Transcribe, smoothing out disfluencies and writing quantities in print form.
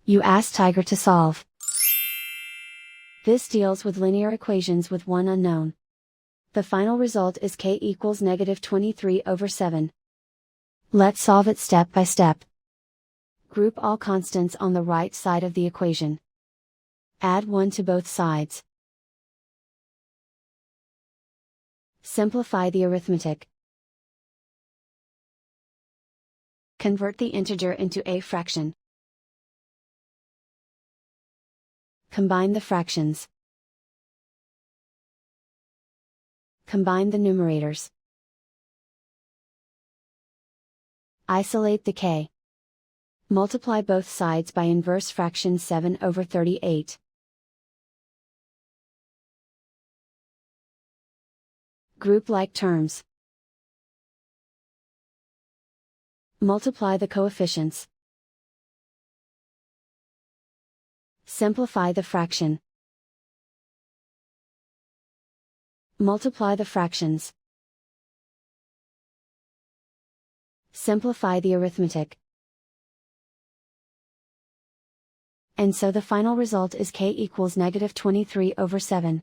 You ask Tiger to solve. This deals with linear equations with one unknown. The final result is k equals -23/7. Let's solve it step by step. Group all constants on the right side of the equation. Add 1 to both sides. Simplify the arithmetic. Convert the integer into a fraction. Combine the fractions. Combine the numerators. Isolate the k. Multiply both sides by inverse fraction 7/38. Group like terms. Multiply the coefficients. Simplify the fraction. Multiply the fractions. Simplify the arithmetic. And so the final result is k equals -23/7.